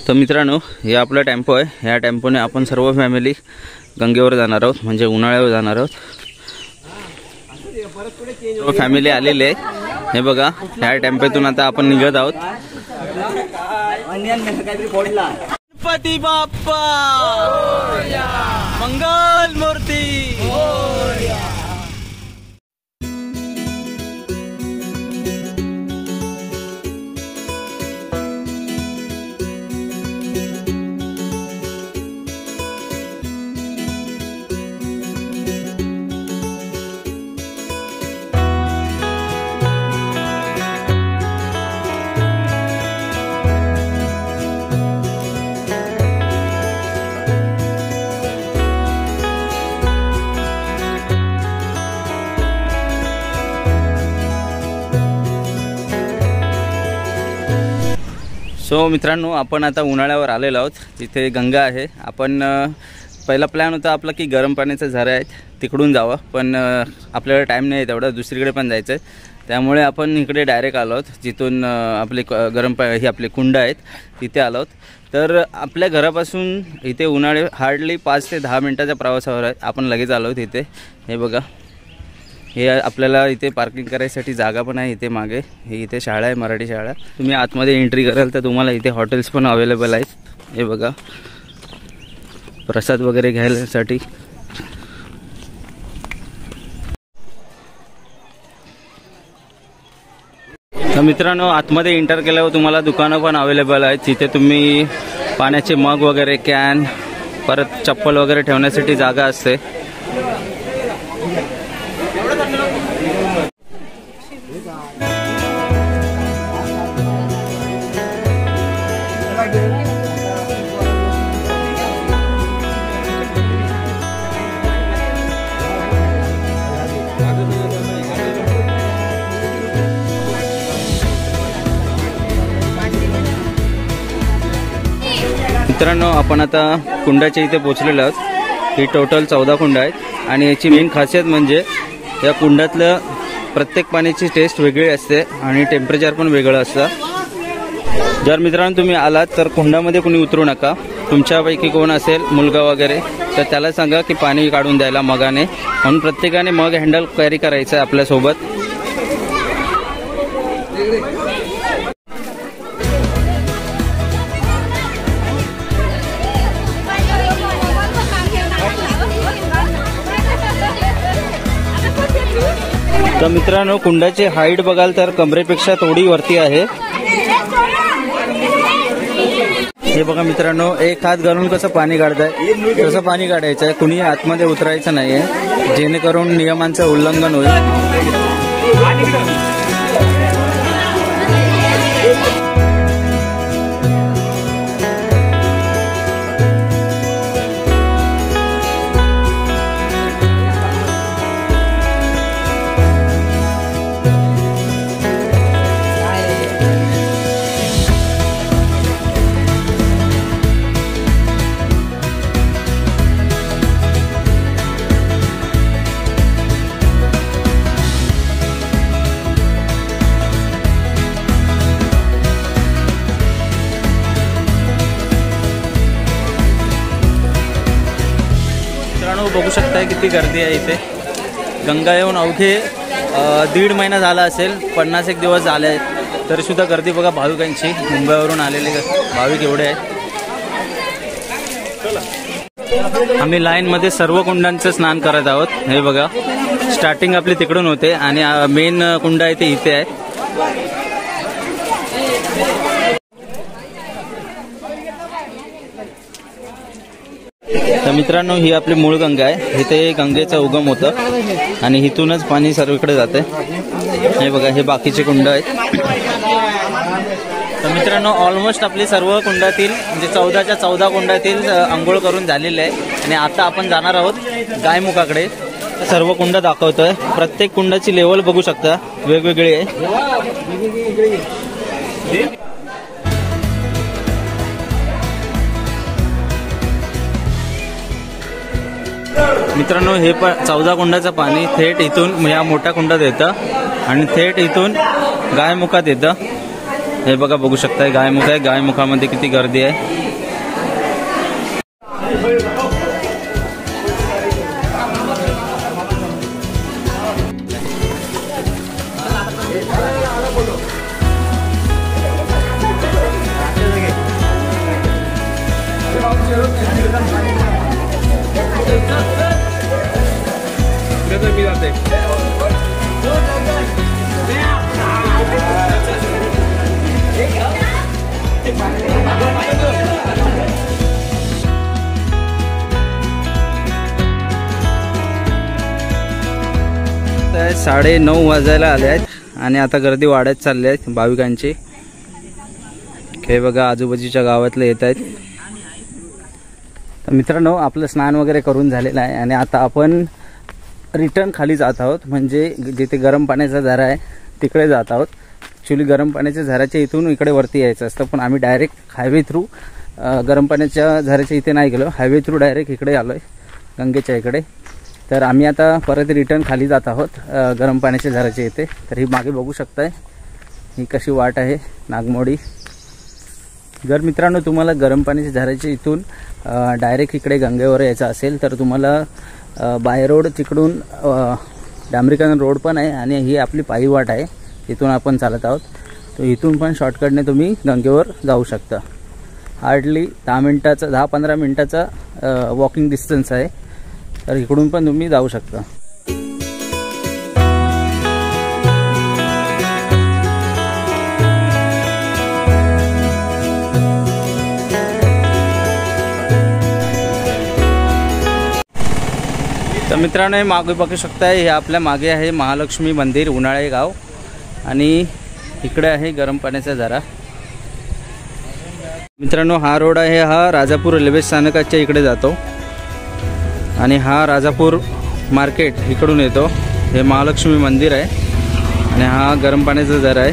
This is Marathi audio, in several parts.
तर मित्रांनो, हे आपला टेम्पो आहे। या टेम्पोने आपण सर्व फॅमिली गंगेवर जाणार आहोत, म्हणजे उन्हाळ्यावर जाणार आहोत। सर्व फॅमिली आलेले आहे। हे बघा, ह्या टेम्पोतून आता आपण निघत आहोत। गणपती बाप्पा मंगल मूर्ती। सो मित्रांनो, आपण आता उन्हाळ्यावर आलेलो आहोत। तिथे गंगा आहे। आपण पहिला प्लॅन होता आपला की गरम पाण्याचा झरा आहे तिकडून जावं, पण आपल्याला टाईम नाही आहे तेवढा, दुसरीकडे पण जायचं आहे। त्यामुळे आपण इकडे डायरेक्ट आलो आहोत, जिथून आपले ही आपले कुंड आहेत तिथे आलो आहोत। तर आपल्या घरापासून इथे उन्हाळे हार्डली 5 ते 10 मिनटाच्या प्रवासावर आहे। आपण लगेच आलो आहोत इथे। हे बघा, हे आपल्याला इथे पार्किंग करायसाठी जागा पण आहे इथे मागे। हे इथे शाळा आहे, मराठी शाळा। तुम्ही आतमध्ये एंट्री कराल तर तुम्हाला इथे हॉटेल्स पण अवेलेबल आहेत। हे बघा, प्रसाद वगैरे घ्यायसाठी। तर मित्रांनो, आतमध्ये एंटर केल्यावर तुम्हाला दुकानं पण अवेलेबल आहेत, जिथे तुम्ही पाण्याचे मग वगैरे, कॅन, परत चप्पल वगैरे ठेवण्यासाठी जागा असते। मित्रांनो, आपण आता कुंडाच्या इथे पोहोचलेलो आहोत। ही टोटल 14 कुंड आहेत आणि याची मेन खासियत म्हणजे या कुंडातलं प्रत्येक पाण्याची टेस्ट वेगळी असते आणि टेम्परेचर पण वेगळं असतं। जर मित्रांनो तुम्ही आलात तर कुंडामध्ये कोणी उतरू नका। तुमच्यापैकी कोण असेल मुलगा वगैरे तर त्याला सांगा की पाणी काढून द्यायला मगाने, म्हणून प्रत्येकाने मग हँडल कॅरी करायचं आहे आपल्यासोबत। तर मित्रांनो, कुंडाची हाईट बघाल तर कमरेपेक्षा थोडी वरती आहे। हे बघा मित्रांनो, एक हात घालून कसं पाणी काढताय तसं पाणी काढायचं आहे। कुणी आतमध्ये उतरायचं नाहीये, जेणेकरून नियमांचं उल्लंघन होईल। बघू शकताय किती गर्दी आहे इथे। गंगा येऊन अवघे 1.5 महिना झाला असेल, 51 दिवस झाले आहेत, तरी सुद्धा गर्दी बघा भाविकांची। मुंबईवरून आलेले भाविक एवढे आहेत। आम्ही लाईन मध्ये सर्व कुंडांचं स्नान करत आहोत। हे बघा, स्टार्टिंग आपली तिकडून होते आणि मेन कुंड आहे ते इथे आहे। तर मित्रांनो, ही आपली मूळ गंगा आहे। इथे गंगेचा उगम होतं आणि इथूनच पाणी सर्वीकडे जाते। हे बघा, हे बाकीचे कुंड आहेत। तर मित्रांनो, ऑलमोस्ट आपली सर्व कुंडातील म्हणजे 14च्या 14 कुंडातील आंघोळ करून झालेले आहे आणि आता आपण जाणार आहोत गायमुखाकडे। सर्व कुंड दाखवतोय। प्रत्येक कुंडाची लेवल बघू शकता, वेगवेगळी आहे। मित्रांनो, हे 14 कुंडाचं पाणी थेट इथून या मोठ्या कुंडात येतं आणि थेट इथून गायमुखात येतं। हे बघा, बघू शकताय गायमुख आहे. गायमुखामध्ये किती गर्दी आहे. तर 9:30 वाजायला आले आहेत आणि आता गर्दी वाढत चालली आहे भाविकांची. हे बघा, आजूबाजूच्या गावातले येत आहेत. तर मित्रांनो, आपलं स्नान वगैरे करून झालेलं आहे आणि आता आपण रिटर्न खाली जात आहोत. म्हणजे जिथे गरम पाण्याचा झरा आहे तिकडे जात आहोत. ॲक्च्युली गरम पाण्याच्या झऱ्याच्या इथून इकडे वरती यायचं असतं, पण आम्ही डायरेक्ट हायवे थ्रू गरम पाण्याच्या झऱ्याच्या इथे नाही गेलो, हायवे थ्रू डायरेक्ट इकडे आलो आहे, गंगेच्या इकडे. तर आम्ही आता परत रिटर्न खाली जात आहोत गरम पाण्याच्या झऱ्याच्या इथे. तर ही मागे बघू शकताय, ही कशी वाट आहे नागमोडी. जर मित्रांनो तुम्हाला गरम पाण्याच्या झऱ्याच्या इथून डायरेक्ट इकडे गंगेवर यायचं असेल तर तुम्हाला बाय रोड तिकडून डांबरीकरण रोड पण आहे आणि ही आपली पायी वाट आहे, इथून आपण चालत आहोत. तर इथून पण शॉर्टकटने तुम्ही गंगेवर जाऊ शकता. हार्डली 10-15 मिनटाचा वॉकिंग डिस्टन्स आहे. तर इकडून पण तुम्ही जाऊ शकता. तर मित्रांनो, हे मागे बघू शकताय, हे आपल्या मागे आहे महालक्ष्मी मंदिर, उन्हाळे गाव, आणि इकडे आहे गरम पाण्याचा झरा. मित्रांनो, हा रोड आहे, हा राजापूर रेल्वे स्थानकाच्या इकडे जातो आणि हा राजापूर मार्केट इकडून येतो. हे महालक्ष्मी मंदिर आहे आणि हा गरम पाण्याचा झरा आहे.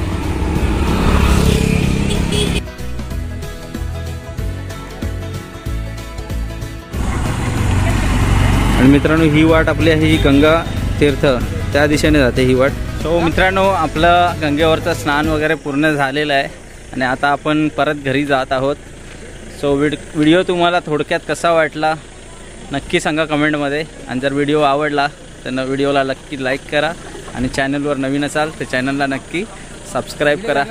आणि मित्रांनो, ही वाट आपली आहे, ही गंगा तीर्थ त्या दिशेने जाते ही वाट. सो मित्रांनो, आपलं गंगेवरचं स्नान वगैरे पूर्ण झालेलं आहे आणि आता आपण परत घरी जात आहोत. सो व्हिडिओ तुम्हाला थोडक्यात कसा वाटला नक्की सांगा कमेंटमध्ये. आणि जर व्हिडिओ आवडला तर व्हिडिओला नक्की लाईक करा आणि चॅनलवर नवीन असाल तर चॅनलला नक्की सबस्क्राईब करा.